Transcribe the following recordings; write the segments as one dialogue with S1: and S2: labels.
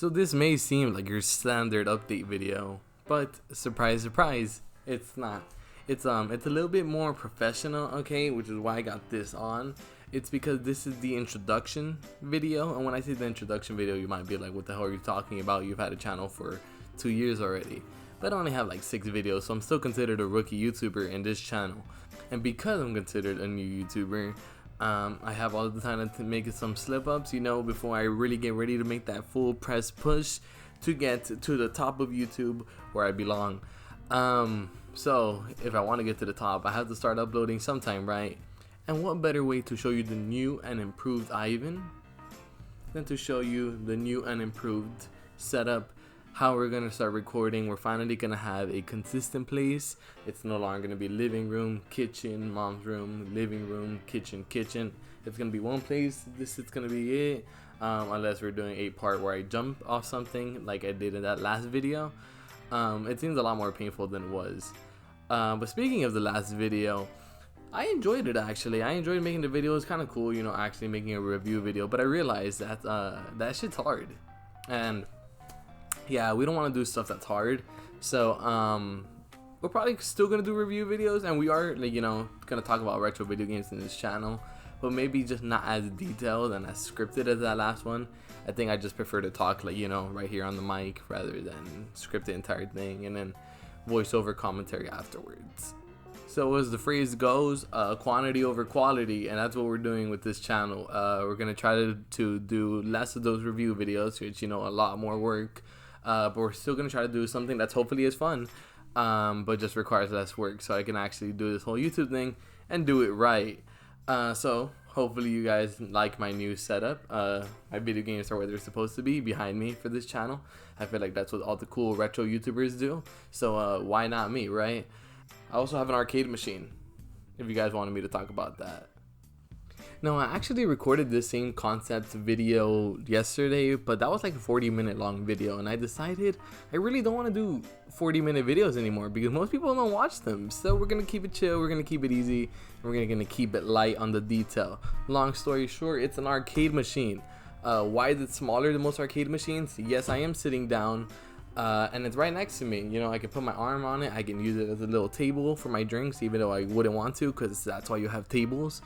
S1: So this may seem like your standard update video, but surprise, surprise, it's not. It's a little bit more professional, okay, which is why I got this on. It's because this is the introduction video, and when I say the introduction video, you might be like, what the hell are you talking about? You've had a channel for 2 years already. But I only have like 6 videos, so I'm still considered a rookie YouTuber in this channel. And because I'm considered a new YouTuber, I have all the time to make some slip-ups, before I really get ready to make that full press push to get to the top of YouTube where I belong. So if I want to get to the top, I have to start uploading sometime, right? And what better way to show you the new and improved Ivan than to show you the new and improved setup, how we're going to start recording. We're finally going to have a consistent place. It's no longer going to be living room, kitchen, mom's room, living room, kitchen. It's going to be one place. This is going to be it, unless we're doing a part where I jump off something like I did in that last video. It seems a lot more painful than it was. But speaking of the last video, I enjoyed it actually. I enjoyed making the video. It's kind of cool, actually making a review video. But I realized that that shit's hard. And yeah, we don't want to do stuff that's hard. So we're probably still gonna do review videos, and we are gonna talk about retro video games in this channel, but maybe just not as detailed and as scripted as that last one. I think I just prefer to talk right here on the mic rather than script the entire thing and then voiceover commentary afterwards. So as the phrase goes, quantity over quality, and that's what we're doing with this channel. We're gonna try to do less of those review videos, which a lot more work, but we're still gonna try to do something that's hopefully is fun, but just requires less work, so I can actually do this whole YouTube thing and do it right. So hopefully you guys like my new setup. My video games are where they're supposed to be, behind me for this channel. I feel like that's what all the cool retro YouTubers do, so why not me, right? I also have an arcade machine, if you guys wanted me to talk about that. No, I actually recorded this same concept video yesterday, but that was like a 40-minute long video, and I decided I really don't want to do 40-minute videos anymore because most people don't watch them. So we're gonna keep it chill, we're gonna keep it easy, and we're gonna keep it light on the detail. Long story short, it's an arcade machine. Why is it smaller than most arcade machines? Yes, I am sitting down, and it's right next to me. I can put my arm on it. I can use it as a little table for my drinks, even though I wouldn't want to, because that's why you have tables.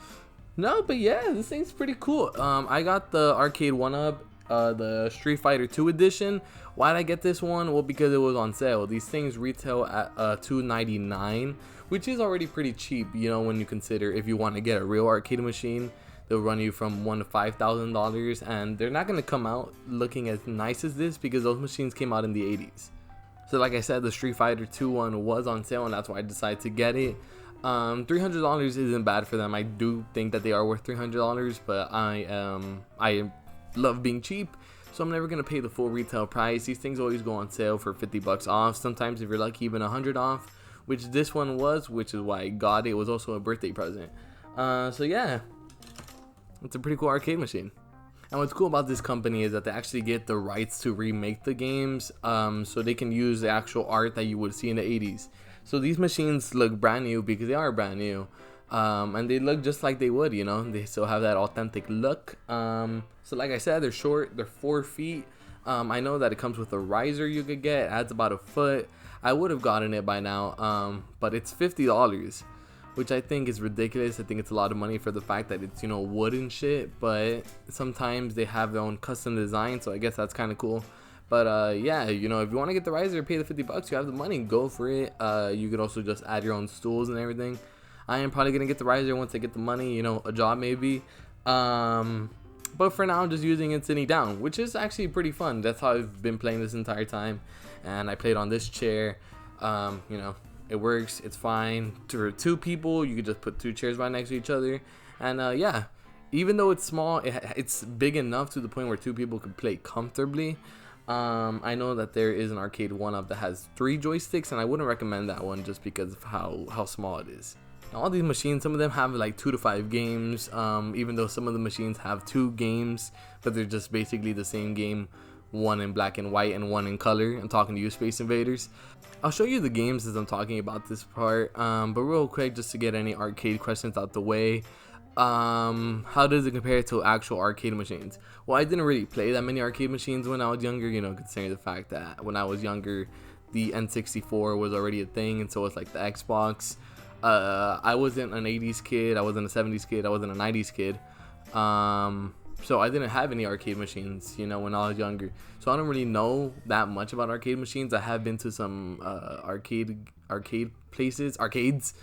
S1: No, but yeah, this thing's pretty cool. I got the arcade 1-up, the Street Fighter 2 edition. Why did I get this one? Well, because it was on sale. These things retail at $2.99, which is already pretty cheap, when you consider if you want to get a real arcade machine. They'll run you from $1,000 to $5,000, and they're not going to come out looking as nice as this because those machines came out in the 80s. So like I said, the Street Fighter 2 one was on sale, and that's why I decided to get it. $300 isn't bad for them. I do think that they are worth $300, but I love being cheap, so I'm never gonna pay the full retail price. These things always go on sale for 50 bucks off. Sometimes, if you're lucky, even 100 off, which this one was, which is why I got it. It was also a birthday present. So yeah, it's a pretty cool arcade machine. And what's cool about this company is that they actually get the rights to remake the games, so they can use the actual art that you would see in the 80s. So these machines look brand new because they are brand new, and they look just like they would, they still have that authentic look. So like I said, they're short, they're 4 feet. I know that it comes with a riser you could get, it adds about a foot. I would have gotten it by now, but it's $50, which I think is ridiculous. I think it's a lot of money for the fact that it's, wood and shit, but sometimes they have their own custom design, so I guess that's kind of cool. But yeah, if you want to get the riser, pay the 50 bucks, you have the money, go for it. You could also just add your own stools and everything. I am probably gonna get the riser once I get the money, a job maybe. But for now, I'm just using it sitting down, which is actually pretty fun. That's how I've been playing this entire time, and I played on this chair. It works, it's fine. For 2 people, you could just put 2 chairs right next to each other, and yeah, even though it's small, it's big enough to the point where 2 people could play comfortably. I know that there is an arcade 1-up that has 3 joysticks, and I wouldn't recommend that one just because of how small it is. Now, all these machines, some of them have like 2 to 5 games, even though some of the machines have 2 games, but they're just basically the same game, one in black and white and one in color. I'm talking to you, Space Invaders. I'll show you the games as I'm talking about this part, but real quick, just to get any arcade questions out the way. How does it compare to actual arcade machines? Well, I didn't really play that many arcade machines when I was younger, you know, considering the fact that when I was younger, the N64 was already a thing, and so was like the Xbox. I wasn't an 80s kid, I wasn't a 70s kid, I wasn't a 90s kid. So I didn't have any arcade machines, you know, when I was younger. So I don't really know that much about arcade machines. I have been to some arcades.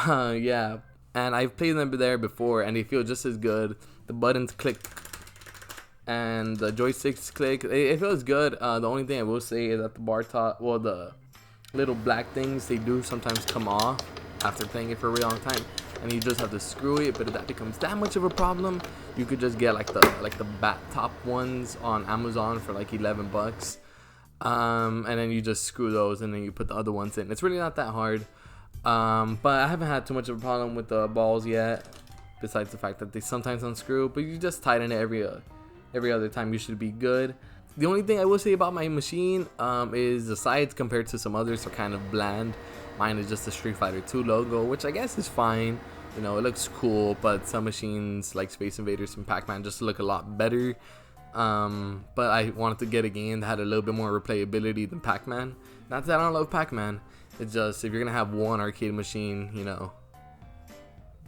S1: Yeah, and I've played them there before, and they feel just as good. The buttons click and the joysticks click. It feels good. The only thing I will say is that the bar top, well, the little black things, they do sometimes come off after playing it for a really long time, and you just have to screw it. But if that becomes that much of a problem, you could just get like the bat top ones on Amazon for like $11, and then you just screw those, and then you put the other ones in. It's really not that hard. But I haven't had too much of a problem with the balls yet, besides the fact that they sometimes unscrew. But you just tighten it every other time, you should be good. The only thing I will say about my machine is the sides compared to some others are kind of bland. Mine is just the Street Fighter 2 logo, which I guess is fine. You know, it looks cool, but some machines like Space Invaders and Pac-Man just look a lot better. But I wanted to get a game that had a little bit more replayability than Pac-Man. Not that I don't love Pac-Man. It's just, if you're gonna have one arcade machine, you know,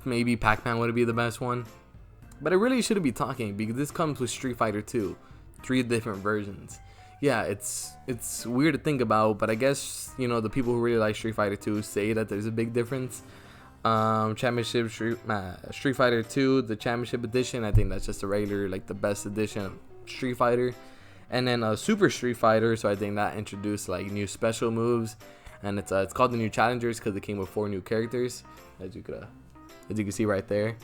S1: maybe Pac-Man would be the best one. But I really shouldn't be talking, because this comes with Street Fighter 2, 3 different versions. Yeah, it's weird to think about, but I guess, you know, the people who really like Street Fighter 2 say that there's a big difference. Championship Street Fighter 2, the Championship Edition, I think that's just a regular, like the best edition of Street Fighter. And then Super Street Fighter, so I think that introduced like new special moves, and it's called the new Challengers because it came with 4 new characters, as you can see right there.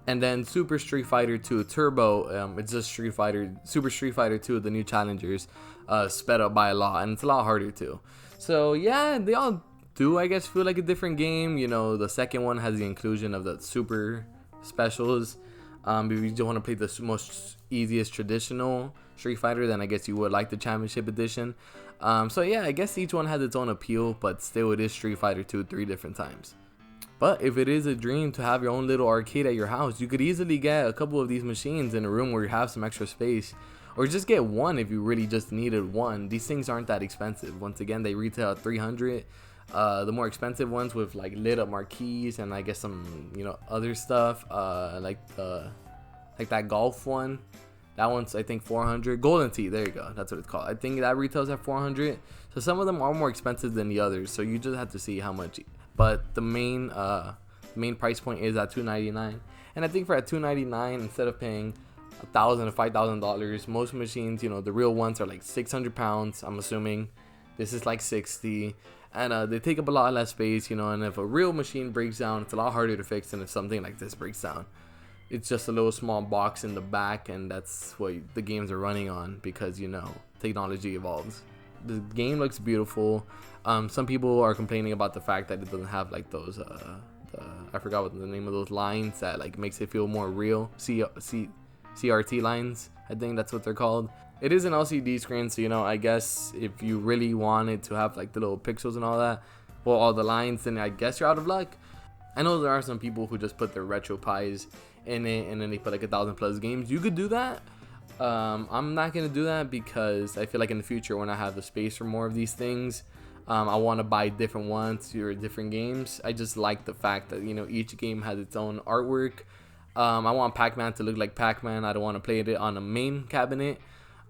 S1: And then Super Street Fighter 2 Turbo, it's just Super Street Fighter 2, the new Challengers, sped up by a lot, and it's a lot harder too. So yeah, they all do, I guess, feel like a different game. You know, the second one has the inclusion of the super specials. If you don't want to play the most easiest traditional Street Fighter, then I guess you would like the Championship Edition. So yeah, I guess each one has its own appeal, but still it is Street Fighter 2 3 different times. But if it is a dream to have your own little arcade at your house, you could easily get a couple of these machines in a room where you have some extra space, or just get one if you really just needed one. These things aren't that expensive. Once again, they retail at $300. The more expensive ones with like lit up marquees and I guess some, you know, other stuff, like that golf one, that one's I think $400. Golden Tee, there you go, that's what it's called. I think that retails at $400. So some of them are more expensive than the others, so you just have to see how much. But the main price point is at $299, and I think for at $299, instead of paying $1,000 to $5,000, most machines, you know, the real ones are like 600 pounds. I'm assuming this is like 60, and they take up a lot less space, you know. And if a real machine breaks down, it's a lot harder to fix than if something like this breaks down. It's just a little small box in the back, and that's what the games are running on, because, you know, technology evolves. The game looks beautiful. Some people are complaining about the fact that it doesn't have like those I forgot what the name of those lines that like makes it feel more real. CRT lines, I think that's what they're called. It is an LCD screen, so, you know, I guess if you really wanted to have like the little pixels and all that, well, all the lines, then I guess you're out of luck. I know there are some people who just put their retro pies in it, and then they put like 1,000+ games. You could do that. I'm not gonna do that, because I feel like in the future, when I have the space for more of these things, I want to buy different ones or different games. I just like the fact that, you know, each game has its own artwork. I want Pac-Man to look like Pac-Man. I don't want to play it on a main cabinet.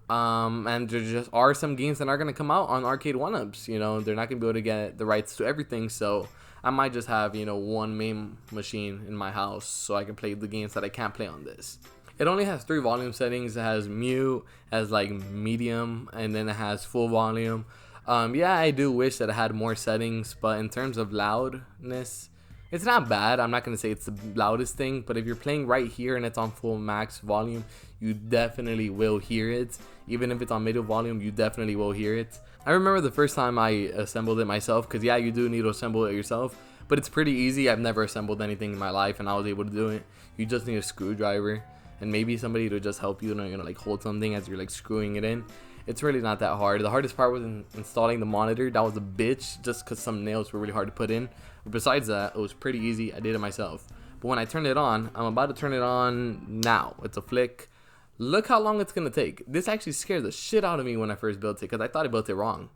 S1: And there just are some games that are going to come out on arcade 1-ups. You know, they're not going to be able to get the rights to everything. So I might just have, you know, one main machine in my house so I can play the games that I can't play on this. It only has 3 volume settings. It has mute, has like medium, and then it has full volume. Yeah, I do wish that it had more settings, but in terms of loudness, it's not bad. I'm not going to say it's the loudest thing, but if you're playing right here and it's on full max volume, you definitely will hear it. Even if it's on middle volume, you definitely will hear it. I remember the first time I assembled it myself, because yeah, you do need to assemble it yourself, but it's pretty easy. I've never assembled anything in my life, and I was able to do it. You just need a screwdriver and maybe somebody to just help you, you know, like hold something as you're like screwing it in. It's really not that hard. The hardest part was installing the monitor. That was a bitch, just because some nails were really hard to put in. But besides that, it was pretty easy. I did it myself. But when I turn it on, I'm about to turn it on now. It's a flick. Look how long it's gonna take. This actually scared the shit out of me when I first built it, because I thought I built it wrong.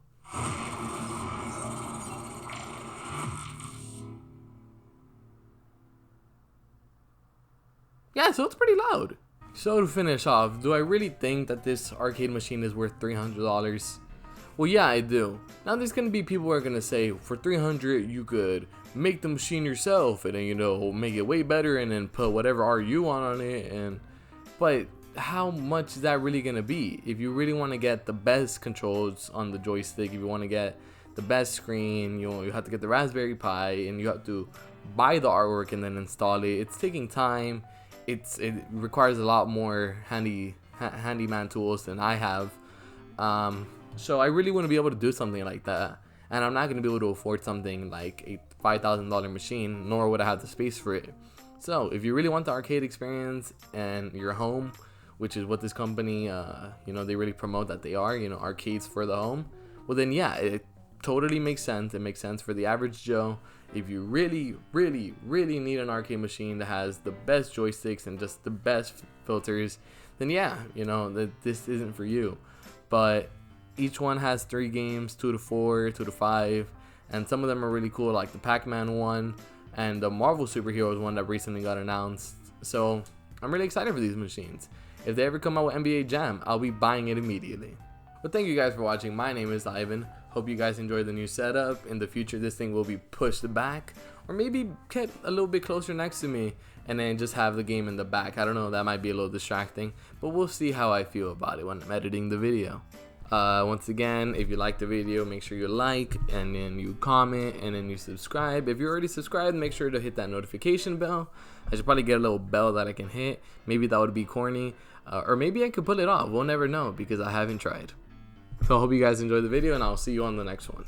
S1: Yeah, so it's pretty loud. So to finish off, do I really think that this arcade machine is worth $300? Well, yeah, I do. Now there's gonna be people who are gonna say, for $300 you could make the machine yourself and then, you know, make it way better and then put whatever art you want on it. But how much is that really gonna be? If you really want to get the best controls on the joystick, if you want to get the best screen, you know, you have to get the Raspberry Pi and you have to buy the artwork and then install it. It's taking time. It requires a lot more handyman tools than I have. So I really want to be able to do something like that, and I'm not going to be able to afford something like a $5,000 machine, nor would I have the space for it. So if you really want the arcade experience and your home, which is what this company, you know, they really promote that they are, you know, arcades for the home, well then yeah, it totally makes sense. It makes sense for the average Joe. If you really need an arcade machine that has the best joysticks and just the best filters, then yeah, you know, that this isn't for you. But each one has 3 games, 2 to 4, 2 to 5, and some of them are really cool, like the Pac-Man one and the Marvel Superheroes one that recently got announced. So I'm really excited for these machines. If they ever come out with NBA Jam, I'll be buying it immediately. But thank you guys for watching. My name is Ivan. Hope you guys enjoyed the new setup. In the future, this thing will be pushed back, or maybe kept a little bit closer next to me, and then just have the game in the back. I don't know, that might be a little distracting, but we'll see how I feel about it when I'm editing the video. Once again, if you like the video, make sure you like, and then you comment, and then you subscribe. If you're already subscribed, make sure to hit that notification bell. I should probably get a little bell that I can hit. Maybe that would be corny, or maybe I could pull it off. We'll never know because I haven't tried. So I hope you guys enjoyed the video, and I'll see you on the next one.